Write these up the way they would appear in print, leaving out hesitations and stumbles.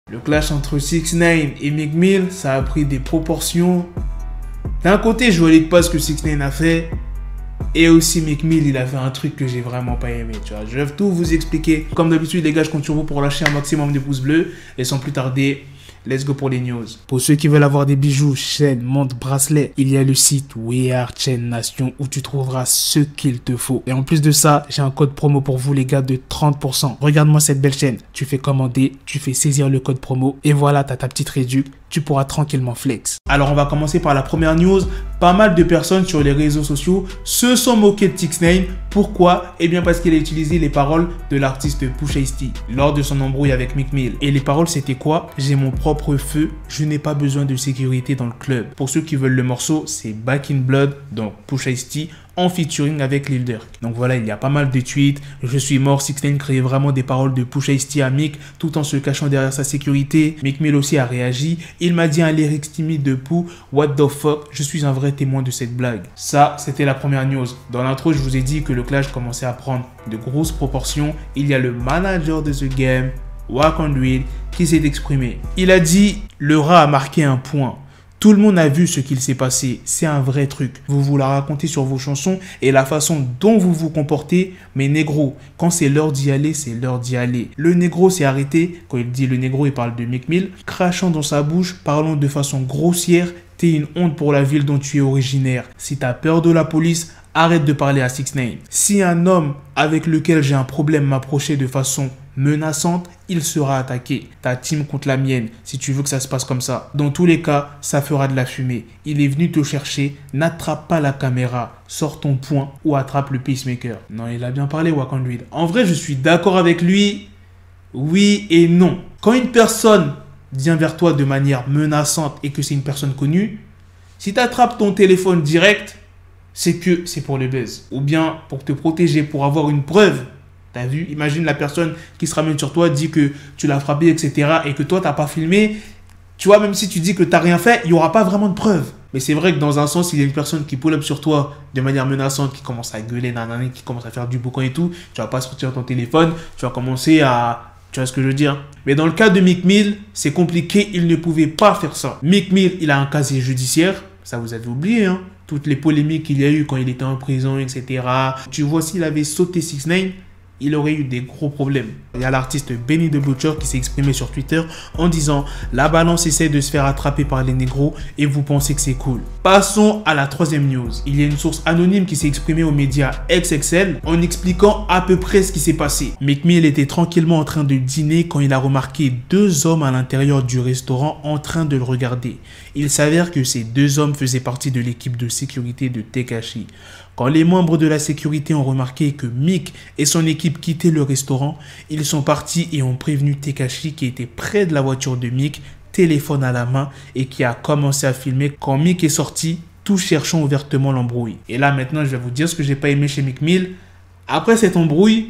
Le clash entre 6ix9ine et Meek Mill, ça a pris des proportions. D'un côté, je valide pas ce que 6ix9ine a fait. Et aussi Meek Mill, il a fait un truc que j'ai vraiment pas aimé, tu vois. Je vais tout vous expliquer. Comme d'habitude, les gars, je compte sur vous pour lâcher un maximum de pouces bleus. Et sans plus tarder, let's go pour les news. Pour ceux qui veulent avoir des bijoux, chaînes, montres, bracelets, il y a le site We Are Chain Nation où tu trouveras ce qu'il te faut. Et en plus de ça, j'ai un code promo pour vous les gars de 30%. Regarde-moi cette belle chaîne. Tu fais commander, tu fais saisir le code promo et voilà, t'as ta petite réduc. Tu pourras tranquillement flex. Alors on va commencer par la première news. Pas mal de personnes sur les réseaux sociaux se sont moquées de 6ix9ine. Pourquoi? Eh bien parce qu'il a utilisé les paroles de l'artiste Pusha T lors de son embrouille avec Meek Mill. Et les paroles c'était quoi? J'ai mon propre feu, je n'ai pas besoin de sécurité dans le club. Pour ceux qui veulent le morceau, c'est Back in Blood, donc Pusha T en featuring avec Lil Durk. Donc voilà, il y a pas mal de tweets. Je suis mort, 6ix9ine créait vraiment des paroles de Pusha T à Meek tout en se cachant derrière sa sécurité. Meek Mill aussi a réagi. Il m'a dit un lyrics timide de Pooh, what the fuck, je suis un vrai témoin de cette blague. Ça, c'était la première news. Dans l'intro, je vous ai dit que le clash commençait à prendre de grosses proportions. Il y a le manager de The Game, Wakandweed, qui s'est exprimé. Il a dit, le rat a marqué un point. Tout le monde a vu ce qu'il s'est passé, c'est un vrai truc. Vous vous la racontez sur vos chansons et la façon dont vous vous comportez, mais négro, quand c'est l'heure d'y aller, c'est l'heure d'y aller. Le négro s'est arrêté, quand il dit le négro, il parle de Meek Mill, crachant dans sa bouche, parlant de façon grossière, t'es une honte pour la ville dont tu es originaire. Si t'as peur de la police, arrête de parler à 6ix9ine. Si un homme avec lequel j'ai un problème m'approchait de façon menaçante, il sera attaqué. Ta team contre la mienne, si tu veux que ça se passe comme ça. Dans tous les cas, ça fera de la fumée. Il est venu te chercher, n'attrape pas la caméra, sors ton poing ou attrape le pacemaker. Non, il a bien parlé, Wakandweed. En vrai, je suis d'accord avec lui, oui et non. Quand une personne vient vers toi de manière menaçante et que c'est une personne connue, si tu attrapes ton téléphone direct, c'est que c'est pour le buzz. Ou bien pour te protéger, pour avoir une preuve. T'as vu? Imagine la personne qui se ramène sur toi, dit que tu l'as frappé, etc. et que toi, t'as pas filmé. Tu vois, même si tu dis que t'as rien fait, il n'y aura pas vraiment de preuve. Mais c'est vrai que dans un sens, il y a une personne qui pull up sur toi de manière menaçante, qui commence à gueuler, nanana, qui commence à faire du boucan et tout. Tu vas pas sortir ton téléphone, tu vas commencer à... Tu vois ce que je veux dire? Mais dans le cas de Meek Mill, c'est compliqué, il ne pouvait pas faire ça. Meek Mill, il a un casier judiciaire, ça vous avez oublié, hein? Toutes les polémiques qu'il y a eu quand il était en prison, etc. Tu vois, s'il avait sauté 6ix9ine, il aurait eu des gros problèmes. Il y a l'artiste Benny the Butcher qui s'est exprimé sur Twitter en disant « La balance essaie de se faire attraper par les négros et vous pensez que c'est cool. » Passons à la troisième news. Il y a une source anonyme qui s'est exprimée aux médias XXL en expliquant à peu près ce qui s'est passé. Meek Mill était tranquillement en train de dîner quand il a remarqué deux hommes à l'intérieur du restaurant en train de le regarder. Il s'avère que ces deux hommes faisaient partie de l'équipe de sécurité de Tekashi. Quand les membres de la sécurité ont remarqué que Meek et son équipe quittaient le restaurant, ils sont partis et ont prévenu Tekashi qui était près de la voiture de Meek, téléphone à la main et qui a commencé à filmer quand Meek est sorti, tout cherchant ouvertement l'embrouille. Et là maintenant je vais vous dire ce que j'ai pas aimé chez Meek Mill. Après cette embrouille,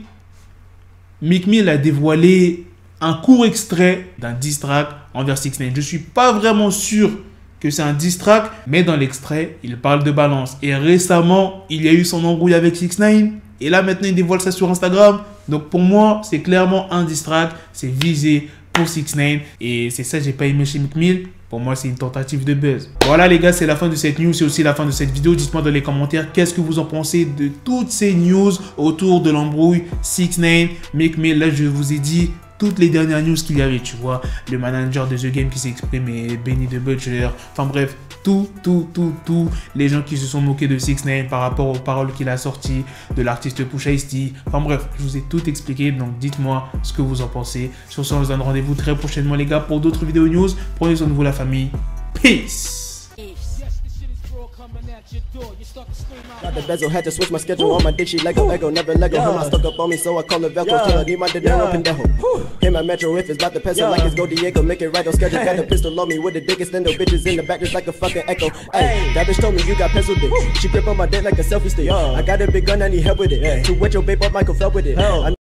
Meek Mill a dévoilé un court extrait d'un diss track envers 6ix9ine. Je suis pas vraiment sûr que c'est un diss track, mais dans l'extrait, il parle de balance. Et récemment, il y a eu son embrouille avec 6ix9ine. Et là, maintenant, il dévoile ça sur Instagram. Donc, pour moi, c'est clairement un diss track. C'est visé pour 6ix9ine. Et c'est ça que j'ai pas aimé chez Meek Mill. Pour moi, c'est une tentative de buzz. Voilà, les gars, c'est la fin de cette news. C'est aussi la fin de cette vidéo. Dites-moi dans les commentaires qu'est-ce que vous en pensez de toutes ces news autour de l'embrouille 6ix9ine, Meek Mill. Là, je vous ai dit toutes les dernières news qu'il y avait, tu vois, le manager de The Game qui s'est exprimé, Benny the Butcher, enfin bref, tous les gens qui se sont moqués de 6ix9ine par rapport aux paroles qu'il a sorties, de l'artiste Pusha T, enfin bref, je vous ai tout expliqué, donc dites-moi ce que vous en pensez. Sur ce, on se donne rendez-vous très prochainement les gars pour d'autres vidéos news. Prenez soin de vous la famille, peace. Got the bezel, had to switch my schedule on my dick, she Lego, Ego, never Lego. Her mind stuck up on me, so I call her Velcro. Till I need my dinero, pendejo. Hit my metro if it's about the peso, like it's Go Diego. Make it right on schedule. Got a pistol on me with the dickest endo. Bitches in the back just like a fucking echo. Hey, that bitch told me you got pencil dick. She grip on my dick like a selfie stick. I got a big gun, I need help with it. To wet your babe up, Michael fell with it.